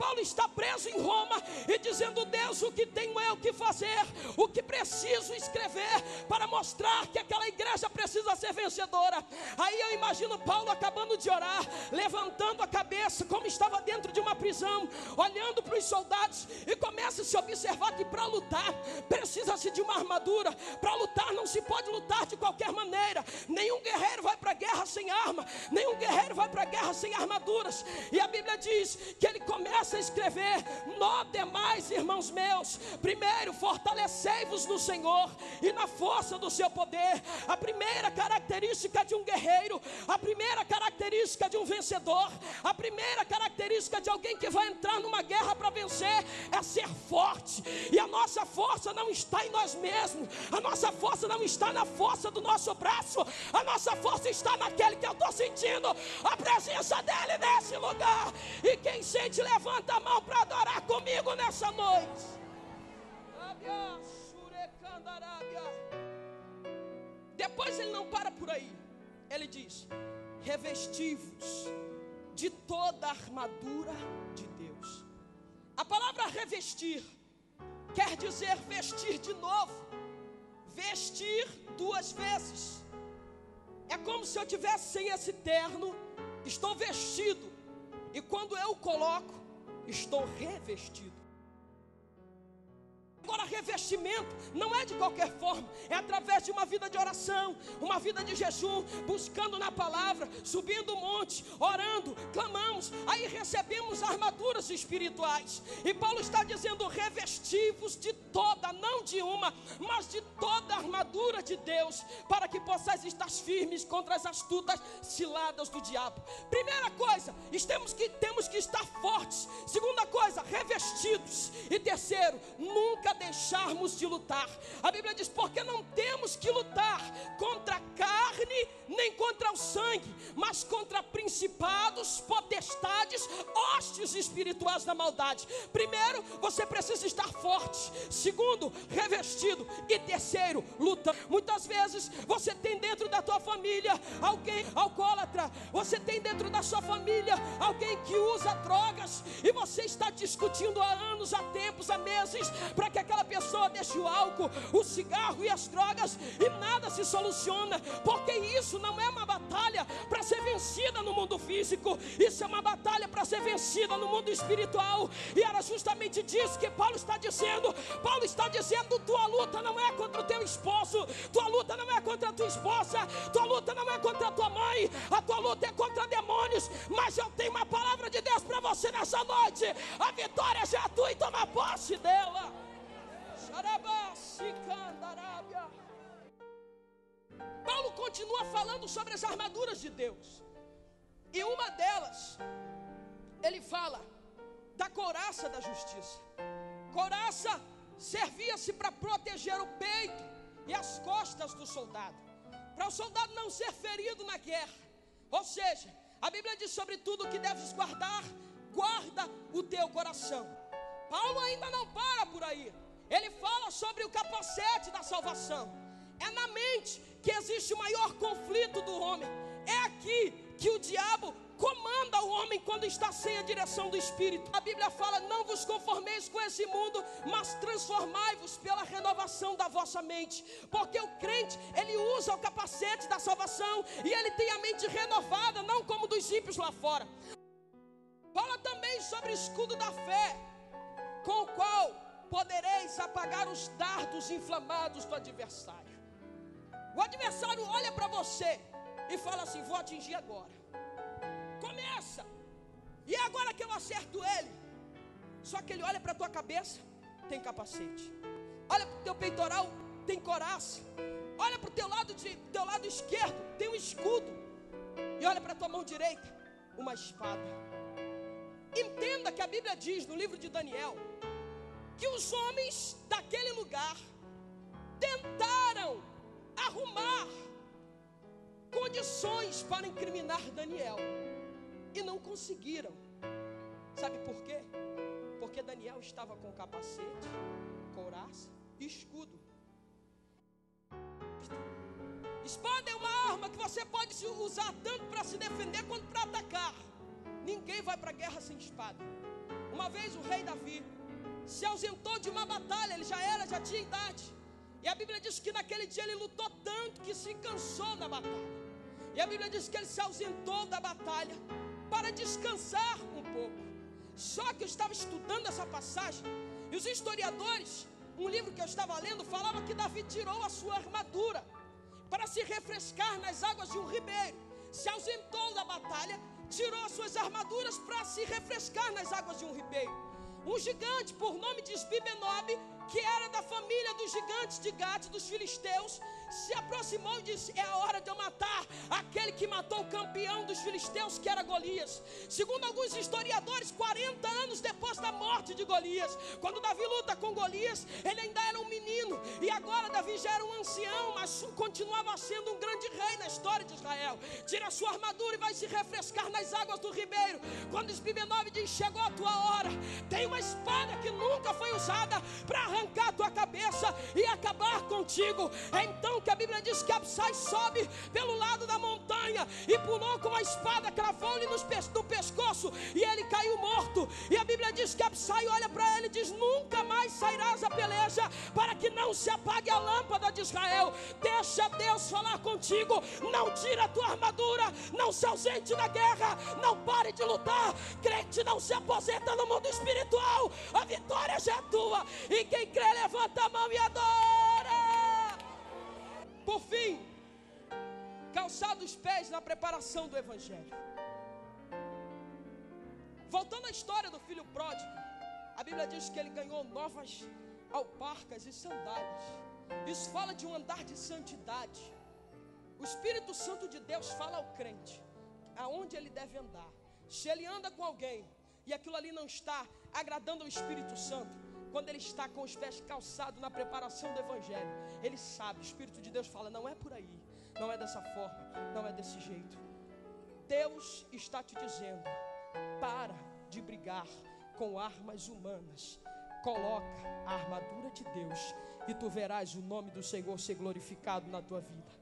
Paulo está preso em Roma e dizendo: Deus, o que tenho eu que fazer? O que preciso escrever para mostrar que aquela igreja precisa ser vencedora? Aí eu imagino Paulo acabando de orar, levantando a cabeça como estava dentro de uma prisão, olhando para os soldados e começa a se observar que para lutar precisa-se de uma armadura. Para lutar não se pode lutar de qualquer maneira. Nenhum guerreiro vai para a guerra sem arma, nenhum guerreiro vai para a guerra sem armaduras. E a Bíblia diz que ele começa a escrever: no demais, irmãos meus, primeiro fortalecei-vos no Senhor e na força do seu poder. A primeira característica de um guerreiro, a primeira característica de um vencedor, a primeira característica de alguém que vai entrar numa guerra para vencer é ser forte. E a nossa força não está em nós mesmos, a nossa força não está na força do nosso braço, a nossa força está naquele que eu estou sentindo a presença dele nesse lugar. E quem sente, levanta a mão para adorar comigo nessa noite. Depois ele não para por aí, ele diz: revesti-vos de toda a armadura de Deus. A palavra revestir quer dizer vestir de novo, vestir duas vezes. É como se eu tivesse sem esse terno, estou vestido, e quando eu o coloco, estou revestido. Agora, revestimento não é de qualquer forma, é através de uma vida de oração, uma vida de jejum, buscando na palavra, subindo o monte, orando, clamamos, aí recebemos armaduras espirituais. E Paulo está dizendo: revesti-vos de toda, não de uma, mas de toda a armadura de Deus, para que possais estar firmes contra as astutas ciladas do diabo. Primeira coisa, temos que estar fortes. Segunda coisa, revestidos. E terceiro, nunca deixarmos de lutar. A Bíblia diz: porque não temos que lutar contra a carne, nem contra o sangue, mas contra principados, potestades, hostes espirituais da maldade. Primeiro, você precisa estar forte. Segundo, revestido. E terceiro, luta. Muitas vezes você tem dentro da tua família alguém alcoólatra, você tem dentro da sua família alguém que usa drogas, e você está discutindo há anos, há tempos, há meses, para que aquela pessoa deixe o álcool, o cigarro e as drogas, e nada se soluciona, porque isso não é uma batalha para ser vencida no mundo físico, isso é uma batalha para ser vencida no mundo espiritual. E era justamente disso que Paulo está dizendo. Paulo está dizendo: tua luta não é contra o teu esposo, tua luta não é contra a tua esposa, tua luta não é contra a tua mãe, a tua luta é contra demônios. Mas eu tenho uma palavra de Deus para você nessa noite: a vitória já é tua, e toma posse dela. Paulo continua falando sobre as armaduras de Deus, e uma delas, ele fala da couraça da justiça. Couraça servia-se para proteger o peito e as costas do soldado, para o soldado não ser ferido na guerra. Ou seja, a Bíblia diz: sobre tudo que deves guardar, guarda o teu coração. Paulo ainda não para por aí. Ele fala sobre o capacete da salvação. É na mente que existe o maior conflito do homem. É aqui que o diabo comanda o homem quando está sem a direção do Espírito. A Bíblia fala: não vos conformeis com esse mundo, mas transformai-vos pela renovação da vossa mente. Porque o crente, ele usa o capacete da salvação, e ele tem a mente renovada, não como dos ímpios lá fora. Fala também sobre o escudo da fé, com o qual podereis apagar os dardos inflamados do adversário. O adversário olha para você e fala assim: vou atingir agora. Começa. E é agora que eu acerto ele. Só que ele olha para a tua cabeça, tem capacete. Olha para o teu peitoral, tem couraça. Olha para o teu lado esquerdo, tem um escudo. E olha para a tua mão direita, uma espada. Entenda que a Bíblia diz no livro de Daniel que os homens daquele lugar tentaram arrumar condições para incriminar Daniel e não conseguiram. Sabe por quê? Porque Daniel estava com capacete, couraça e escudo. Espada é uma arma que você pode usar tanto para se defender quanto para atacar. Ninguém vai para a guerra sem espada. Uma vez o rei Davi se ausentou de uma batalha, ele já tinha idade. E a Bíblia diz que naquele dia ele lutou tanto que se cansou na batalha. E a Bíblia diz que ele se ausentou da batalha para descansar um pouco. Só que eu estava estudando essa passagem, e os historiadores, um livro que eu estava lendo, falava que Davi tirou a sua armadura para se refrescar nas águas de um ribeiro. Se ausentou da batalha, tirou as suas armaduras para se refrescar nas águas de um ribeiro. Um gigante por nome de Esbibenobe, que era da família dos gigantes de Gate, dos filisteus, se aproximou e disse: é a hora de eu matar aquele que matou o campeão dos filisteus, que era Golias. Segundo alguns historiadores, 40 anos depois da morte de Golias, quando Davi luta com Golias, ele ainda era um menino, e agora Davi já era um ancião, mas continuava sendo um grande rei na história de Israel. Tira a sua armadura e vai se refrescar nas águas do ribeiro. Quando Esbibenobe diz: chegou a tua hora, tem uma espada que nunca foi usada para arrancar a tua cabeça e acabar contigo. É então que a Bíblia diz que Absai sobe pelo lado da montanha e pulou com a espada, cravou-lhe no pescoço e ele caiu morto. E a Bíblia diz que Absai olha para ele e diz: nunca mais sairás a peleja, para que não se apague a lâmpada de Israel. Deixa Deus falar contigo, não tira a tua armadura, não se ausente da guerra, não pare de lutar. Crente não se aposenta no mundo espiritual, a vitória já é tua, e quem crê levanta a mão e adora. Por fim, calçar os pés na preparação do Evangelho. Voltando à história do filho pródigo, a Bíblia diz que ele ganhou novas alparcas e sandálias. Isso fala de um andar de santidade. O Espírito Santo de Deus fala ao crente aonde ele deve andar. Se ele anda com alguém e aquilo ali não está agradando ao Espírito Santo, quando ele está com os pés calçados na preparação do Evangelho, ele sabe, o Espírito de Deus fala: não é por aí, não é dessa forma, não é desse jeito. Deus está te dizendo: para de brigar com armas humanas, coloca a armadura de Deus e tu verás o nome do Senhor ser glorificado na tua vida.